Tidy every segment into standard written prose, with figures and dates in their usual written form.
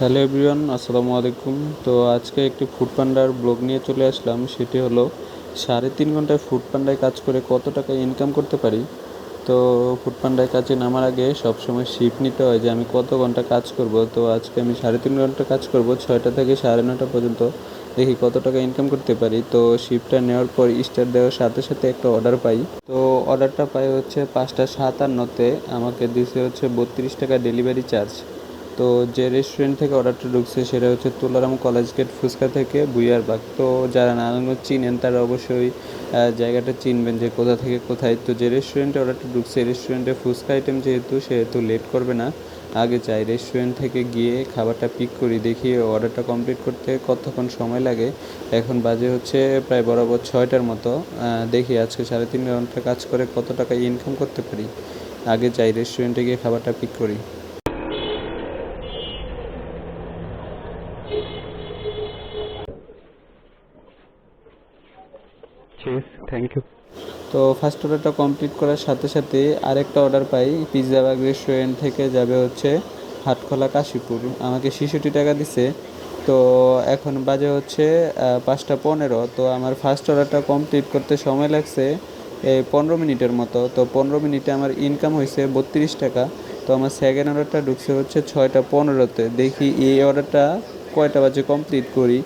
Hello everyone, আসসালামু আলাইকুম। তো আজকে একটি ফুড পান্ডার ব্লগ নিয়ে চলে আসলাম। সেটি হলো 3.5 ঘন্টায় ফুড পান্ডায় কাজ করে কত টাকা ইনকাম করতে পারি। তো ফুড পান্ডায় কাজে নামার আগে সবসময় শিফট নিতে হয় যে আমি কত ঘন্টা কাজ করব। তো আজকে আমি 3.5 ঘন্টা কাজ করব, 6টা থেকে 9:30 পর্যন্ত। দেখি কত টাকা ইনকাম করতে পারি। তো শিফটটা নেওয়ার পর স্টার্ট দেওয়ার সাথে সাথে একটা অর্ডার পাই। তো অর্ডারটা পাই হচ্ছে 5টা 57-তে। আমাকে দিছে হচ্ছে 32 টাকা ডেলিভারি চার্জ। তো যে রেস্টুরেন্ট থেকে অর্ডারটা ঢুকছে সেটা হচ্ছে তুলারাম কলেজ গেট ফুচকা থেকে বুইয়ারবাগ। তো যারা নারায়ণগঞ্জ চিনেন তারা অবশ্যই জায়গাটা চিনবেন যে কোথা থেকে কোথায়। তো যে রেস্টুরেন্টে অর্ডারটা ঢুকছে রেস্টুরেন্টে ফুচকা আইটেম সেহেতু লেট করবে না, আগে যাই রেস্টুরেন্ট থেকে গিয়ে খাবারটা পিক করি, দেখি অর্ডারটা কমপ্লিট করতে কতক্ষণ সময় লাগে। এখন বাজে হচ্ছে প্রায় বরাবর 6টার মতো। দেখি আজকে 3.5 ঘন্টা কাজ করে কত টাকা ইনকাম করতে পারি। আগে যাই রেস্টুরেন্টে গিয়ে খাবারটা পিক করি। Thank you. তো ফার্স্ট অর্ডারটা কমপ্লিট করার সাথে সাথে আরেকটা অর্ডার পাই। পিৎজা বাগ রেস্টুরেন্ট থেকে যাবে হচ্ছে হাটখোলা কাশীপুর, আমাকে 66 টাকা দিছে। তো এখন বাজে হচ্ছে 5টা 15। তো আমার ফার্স্ট অর্ডারটা কমপ্লিট করতে সময় লাগছে 15 মিনিটের মতো। তো 15 মিনিটে আমার ইনকাম হয়েছে 32 টাকা। তো আমার সেকেন্ড অর্ডারটা ঢুকছে হচ্ছে 6টা 15-তে। দেখি এই অর্ডারটা কয়টা বাজে কমপ্লিট করি।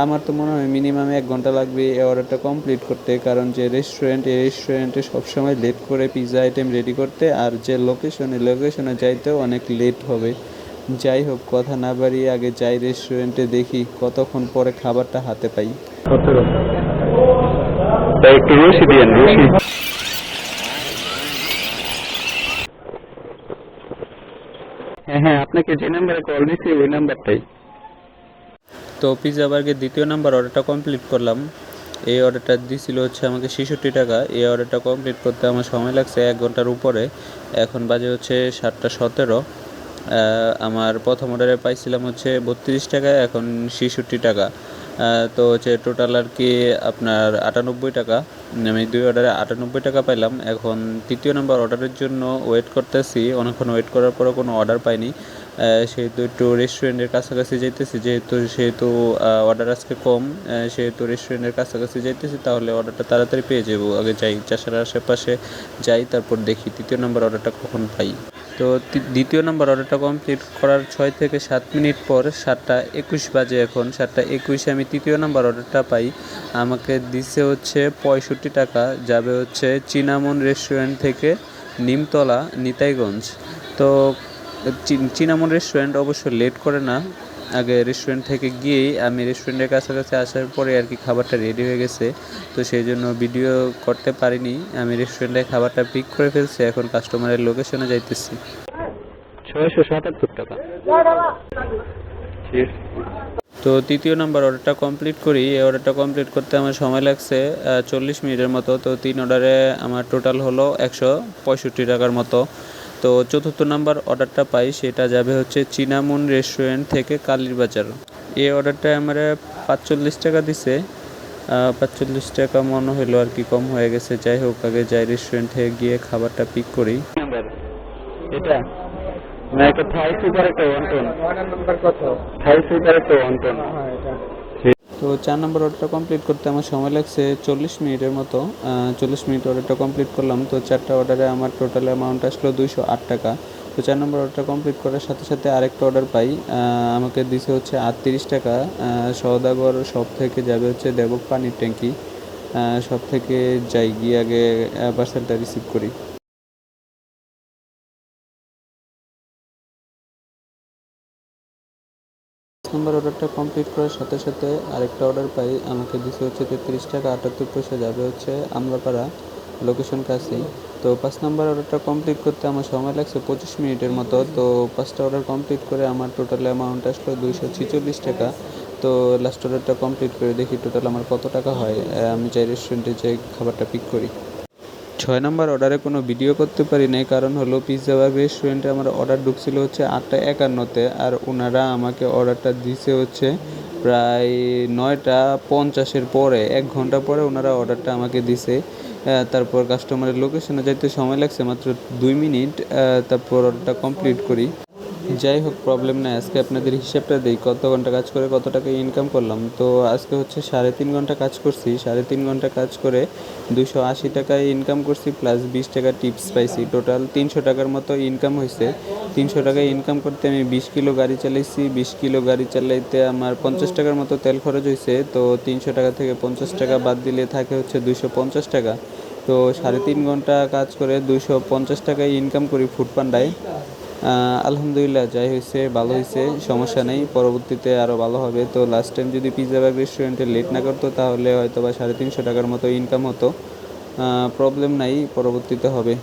আমার তো মনে হয় মিনিমাম 1 ঘন্টা লাগবে এই অর্ডারটা কমপ্লিট করতে, কারণ যে এই রেস্টুরেন্টে সবসময় লেট করে পিৎজা আইটেম রেডি করতে, আর যে লোকেশনে যাইতেও অনেক লেট হবে। যাই হোক, কথা না বাড়িয়ে আগে যাই রেস্টুরেন্টে, দেখি কতক্ষণ পরে খাবারটা হাতে পাই। 17। তাই একটু রশি দিয়েন, রশি। হ্যাঁ হ্যাঁ, আপনাকে যে নাম্বারে কল দিছি ওই নাম্বারটাই। তো পিৎজা বার্গের দ্বিতীয় নাম্বার অর্ডারটা কমপ্লিট করলাম। এই অর্ডারটা দিছিল হচ্ছে আমাকে 66 টাকা। এই অর্ডারটা কমপ্লিট করতে আমার সময় লাগছে 1 ঘন্টার উপরে। এখন বাজে হচ্ছে 7টা 17। আমার প্রথম অর্ডারে পাইছিলাম হচ্ছে 32 টাকা, এখন 66 টাকা। তো হচ্ছে টোটাল আর কি আপনার 98 টাকা। আমি 2 অর্ডারে 98 টাকা পাইলাম। এখন তৃতীয় নাম্বার অর্ডারের জন্য ওয়েট করতেছি। অনেকক্ষণ ওয়েট করার পরও কোনো অর্ডার পাইনি। সেহেতু একটু রেস্টুরেন্টের কাছাকাছি যাইতেছি, সেহেতু অর্ডার আজকে কম। সেহেতু রেস্টুরেন্টের কাছাকাছি যাইতেছি, তাহলে অর্ডারটা তাড়াতাড়ি পেয়ে যাবো। আগে যাই চাষার আশেপাশে যাই, তারপর দেখি তৃতীয় নম্বর অর্ডারটা কখন পাই। তো দ্বিতীয় নম্বর অর্ডারটা কমপ্লিট করার 6 থেকে 7 মিনিট পর 7টা 21 বাজে। এখন 7টা 21-এ আমি তৃতীয় নম্বর অর্ডারটা পাই। আমাকে দিছে হচ্ছে 65 টাকা, যাবে হচ্ছে চিনামন রেস্টুরেন্ট থেকে নিমতলা নিতাইগঞ্জ। তো চিনামন রেস্টুরেন্ট অবশ্য লেট করে না। আগে রেস্টুরেন্ট থেকে গিয়েই আমি রেস্টুরেন্টের কাছাকাছি আসার পরে আর কি খাবারটা রেডি হয়ে গেছে। তো সেই জন্য ভিডিও করতে পারিনি। আমি রেস্টুরেন্টে খাবারটা পিক করে ফেলছি, এখন কাস্টমারের লোকেশনে যাইতেছি। 677 টাকা। তো তৃতীয় নাম্বার অর্ডারটা কমপ্লিট করি। এই অর্ডারটা কমপ্লিট করতে আমার সময় লাগছে 40 মিনিটের মতো। তো 3 অর্ডারে আমার টোটাল হলো 165 টাকার মতো। তো চতুর্থ নাম্বার অর্ডারটা পাই, সেটা যাবে হচ্ছে চিনামুন রেস্টুরেন্ট থেকে কালীরবাজার। এই অর্ডারটায় আমার 45 টাকা দিছে। 45 টাকা মনে হলো আর কি কম হয়ে গেছে। যাই হোক, আগে যাই রেস্টুরেন্ট থেকে গিয়ে খাবারটা পিক করি। নাম্বার এটা না, একটা থাই সুপার, একটা ওয়ান্টন। অর্ডার নাম্বার কত? থাই সুপার, একটা ওয়ান্টন। হ্যাঁ এটা। তো 4 নম্বর অর্ডারটা কমপ্লিট করতে আমার সময় লাগছে 40 মিনিটের মতো। 40 মিনিট অর্ডারটা কমপ্লিট করলাম। তো 4টা অর্ডারে আমার টোটাল অ্যামাউন্ট আসলো 208 টাকা। তো 4 নম্বর অর্ডারটা কমপ্লিট করার সাথে সাথে আরেকটা অর্ডার পাই। আমাকে দিছে হচ্ছে 38 টাকা। সওদাগর শপ থেকে যাবে হচ্ছে দেবক পানির ট্যাঙ্কি। শপ থেকে যাই, গিয়ে আগে পার্সেলটা রিসিভ করি। নম্বর অর্ডারটা কমপ্লিট করার সাথে সাথে আরেকটা অর্ডার পাই। আমাকে দিছে হচ্ছে 33 টাকা 78 পয়সা, যাবে হচ্ছে আমরাপাড়া লোকেশন কাছেই। তো 5 নম্বর অর্ডারটা কমপ্লিট করতে আমার সময় লাগছে 25 মিনিটের মতো। তো 5টা অর্ডার কমপ্লিট করে আমার টোটাল অ্যামাউন্ট আসলো 246 টাকা। তো লাস্ট অর্ডারটা কমপ্লিট করে দেখি টোটাল আমার কত টাকা হয়। আমি চাই রেস্টুরেন্টে যে খাবারটা পিক করি। 6 নম্বর অর্ডারে কোনো ভিডিও করতে পারি নাই, কারণ হলো পিৎজা বাগ রেস্টুরেন্টে আমার অর্ডার ঢুকছিল হচ্ছে 8টা 51-তে, আর ওনারা আমাকে অর্ডারটা দিছে হচ্ছে প্রায় 9টা 50-এর পরে। 1 ঘন্টা পরে ওনারা অর্ডারটা আমাকে দিছে। তারপর কাস্টমারের লোকেশনে যাইতে সময় লাগছে মাত্র 2 মিনিট। তারপর অর্ডারটা কমপ্লিট করি। যাই হোক, প্রবলেম নাই। আজকে আপনাদের হিসাবটা দিই, কত ঘন্টা কাজ করে কত টাকা ইনকাম করলাম। তো আজকে হচ্ছে 3.5 ঘন্টা কাজ করছি। 3.5 ঘন্টা কাজ করে 280 টাকায় ইনকাম করছি, প্লাস 20 টাকা টিপস পাইছি। টোটাল 300 টাকার মতো ইনকাম হয়েছে। 300 টাকায় ইনকাম করতে আমি 20 কিলো গাড়ি চালাইছি। 20 কিলো গাড়ি চালাইতে আমার 50 টাকার মতো তেল খরচ হয়েছে। তো 300 টাকা থেকে 50 টাকা বাদ দিলে থাকে হচ্ছে 250 টাকা। তো 3.5 ঘন্টা কাজ করে 250 টাকায় ইনকাম করি ফুড পান্ডায়। আলহামদুলিল্লাহ, যাই হয়েছে ভালো হয়েছে, সমস্যা নেই। পরবর্তীতে আরও ভালো হবে। তো লাস্ট টাইম যদি পিৎজা বার্গ রেস্টুরেন্টে লেট না করতো তাহলে হয়তো বা 350 টাকার মতো ইনকাম হতো। প্রবলেম নাই, পরবর্তীতে হবে।